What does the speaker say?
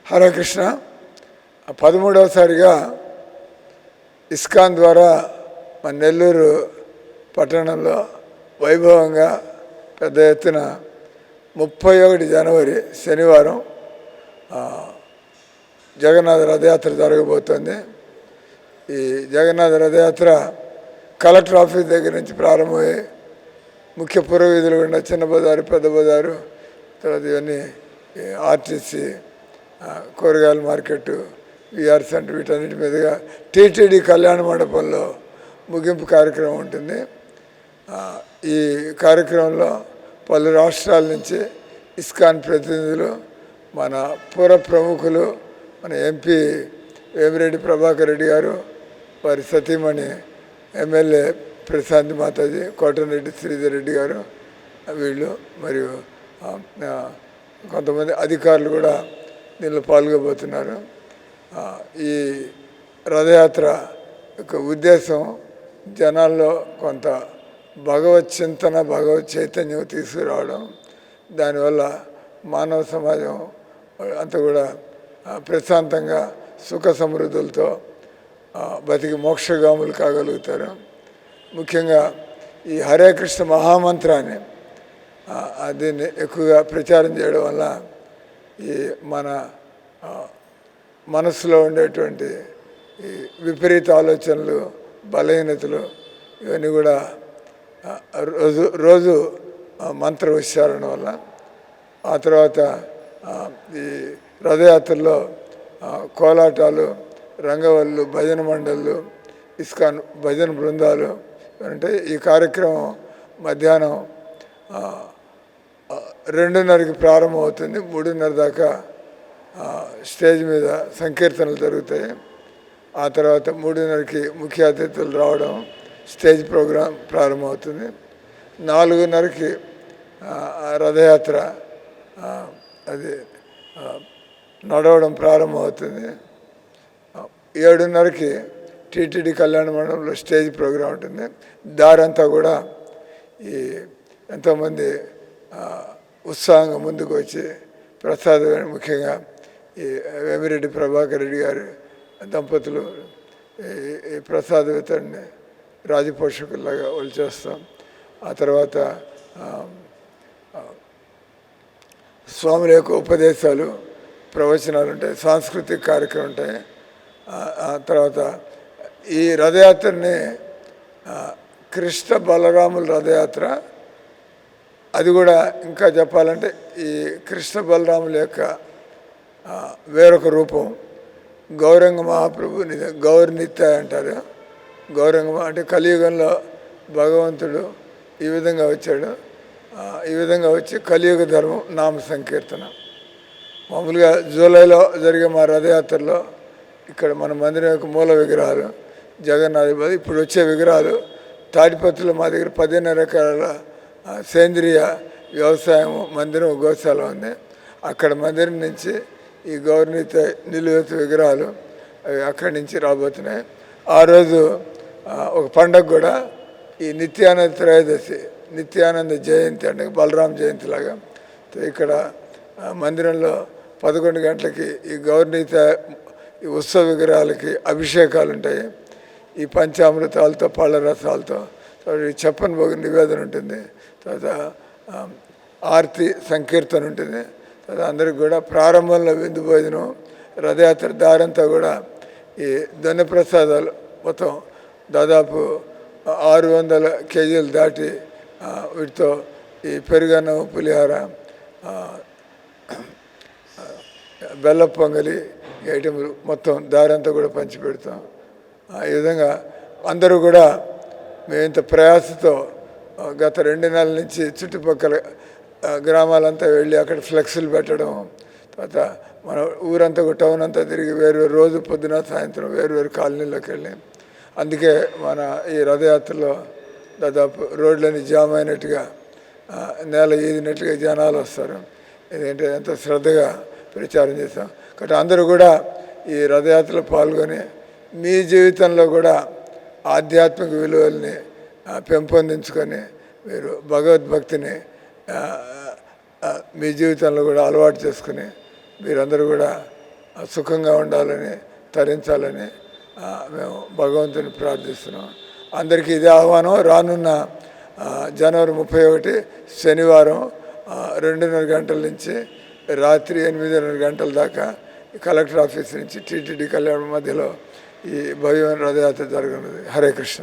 Hare Krishna. 13వసారిగా ISKCON ద్వారా మన నెల్లూరు పట్టణంలో వైభవంగా పెద్ద ఎత్తున 31 జనవరి శనివారం జగన్నాథ రథయాత్ర జరగబోతోంది. ఈ జగన్నాథ రథయాత్ర కలెక్టర్ ఆఫీస్ దగ్గర నుంచి ప్రారంభమై ముఖ్య పురవీధులు గుండా చిన్న బజారు, పెద్ద బజారు, తర్వాత ఇవన్నీ ఆర్టీసీ, కూరగాయల మార్కెట్, విఆర్ సెంటర్, వీటన్నిటి మీదుగా టీటీడీ కళ్యాణ మండపంలో ముగింపు కార్యక్రమం ఉంటుంది. ఈ కార్యక్రమంలో పలు రాష్ట్రాల నుంచి ఇస్కాన్ ప్రతినిధులు, మన పుర ప్రముఖులు, మన ఎంపీ వేమిరెడ్డి ప్రభాకర్ రెడ్డి గారు, వారి సతీమణి ఎమ్మెల్యే ప్రశాంతి మాతాజీ, కోటరెడ్డి శ్రీధర్ రెడ్డి గారు, వీళ్ళు మరియు కొంతమంది అధికారులు కూడా దీనిలో పాల్గొబోతున్నారు. ఈ రథయాత్ర యొక్క ఉద్దేశం జనాల్లో కొంత భగవత్ చింతన, భగవత్ చైతన్యం తీసుకురావడం, దానివల్ల మానవ సమాజం అంతా కూడా ప్రశాంతంగా సుఖ సమృద్ధులతో బతికి మోక్షగాములు కాగలుగుతారు. ముఖ్యంగా ఈ హరే కృష్ణ మహామంత్రాన్ని దీన్ని ఎక్కువగా ప్రచారం చేయడం వల్ల ఈ మన మనసులో ఉండేటువంటి ఈ విపరీత ఆలోచనలు, బలహీనతలు ఇవన్నీ కూడా రోజు మంత్ర ఉచ్చారణ వల్ల, ఆ తర్వాత ఈ రథయాత్రలో కోలాటాలు, రంగవల్లు, భజన మండళ్ళు, ఇస్కాన్ భజన బృందాలు అంటే ఈ కార్యక్రమం మధ్యాహ్నం 2:30కి ప్రారంభమవుతుంది. 3:30 దాకా స్టేజ్ మీద సంకీర్తనలు జరుగుతాయి. ఆ తర్వాత 3:30కి ముఖ్య అతిథులు రావడం, స్టేజ్ ప్రోగ్రాం ప్రారంభమవుతుంది. 4:30కి రథయాత్ర అది నడవడం ప్రారంభమవుతుంది. 7:30కి టీటీడీ కళ్యాణ మండపంలో స్టేజ్ ప్రోగ్రాం ఉంటుంది. దారంతా కూడా ఈ ఎంతోమంది ఉత్సాహంగా ముందుకు వచ్చి ప్రసాదం, ముఖ్యంగా ఈ వేమిరెడ్డి ప్రభాకర్ రెడ్డి గారు దంపతులు ఈ ప్రసాద వితరణని రాజపోషకుల్లాగా వాళ్ళు చేస్తాం. ఆ తర్వాత స్వాముల యొక్క ఉపదేశాలు, ప్రవచనాలు ఉంటాయి, సాంస్కృతిక కార్యక్రమం ఉంటాయి. ఆ తర్వాత ఈ రథయాత్రని కృష్ణ బలరాముల రథయాత్ర, అది కూడా ఇంకా చెప్పాలంటే ఈ కృష్ణ బలరాముల యొక్క వేరొక రూపం గౌరంగ మహాప్రభు గౌరనిత్య అంటారు. గౌరంగ అంటే కలియుగంలో భగవంతుడు ఈ విధంగా వచ్చాడు. ఈ విధంగా వచ్చి కలియుగ ధర్మం నామ సంకీర్తన. మామూలుగా జూలైలో జరిగే మా రథయాత్రలో ఇక్కడ మన మందిరం యొక్క మూల విగ్రహాలు జగన్నాథ, ఇప్పుడు వచ్చే విగ్రహాలు తాడిపత్రిలో మా దగ్గర 15 ఎకరాల సేంద్రియ వ్యవసాయం మందిరం, గోశాల ఉంది. అక్కడ మందిరం నుంచి ఈ గౌరవనీత నిలువెత్తు విగ్రహాలు అవి అక్కడి నుంచి రాబోతున్నాయి. ఆ రోజు ఒక పండగ కూడా ఈ నిత్యానంద త్రయోదశి, నిత్యానంద జయంతి అంటే బలరాం జయంతి లాగా ఇక్కడ మందిరంలో 11 గంటలకి ఈ గౌరవనీత ఈ ఉత్సవ విగ్రహాలకి అభిషేకాలు ఉంటాయి. ఈ పంచామృతాలతో, పళ్ళ రసాలతో, చెప్పని భోగి నివేదన ఉంటుంది. తర్వాత ఆర్తి సంకీర్తన ఉంటుంది. తర్వాత అందరికి కూడా ప్రారంభంలో విందు భోజనం, రథయాత్ర దారంతా కూడా ఈ దొన్నె ప్రసాదాలు మొత్తం దాదాపు 600 కేజీలు దాటి వీటితో ఈ పెరుగన్నం, పులిహార, బెల్ల పొంగలి ఐటెంలు మొత్తం దారంతా కూడా పంచిపెడతాం. ఈ విధంగా అందరూ కూడా మేము ఇంత ప్రయాసతో గత 2 నెలల నుంచి చుట్టుపక్కల గ్రామాలంతా వెళ్ళి అక్కడ ఫ్లెక్స్లు పెట్టడం, తర్వాత మన ఊరంతా టౌన్ అంతా తిరిగి వేరు రోజు పొద్దున సాయంత్రం వేరు కాలనీలోకి వెళ్ళి, అందుకే మన ఈ రథయాత్రలో దాదాపు రోడ్లన్నీ జామ్ అయినట్టుగా, నేల ఈదినట్టుగా జనాలు వస్తారు. ఎందుకంటే ఎంతో శ్రద్ధగా ప్రచారం చేస్తాం. కాబట్టి అందరూ కూడా ఈ రథయాత్రలో పాల్గొని మీ జీవితంలో కూడా ఆధ్యాత్మిక విలువల్ని పెంపొందించుకొని మీరు భగవద్భక్తిని మీ జీవితంలో కూడా అలవాటు చేసుకుని మీరందరూ కూడా సుఖంగా ఉండాలని, తరించాలని మేము భగవంతుని ప్రార్థిస్తున్నాం. అందరికీ ఇదే ఆహ్వానం. రానున్న జనవరి 31 శనివారం 2:30 గంటల నుంచి రాత్రి 8:30 గంటల దాకా కలెక్టర్ ఆఫీస్ నుంచి టీటీడీ కళ్యాణ మధ్యలో ఈ భవ్యమైన రథయాత్ర జరగనుంది. హరే కృష్ణ.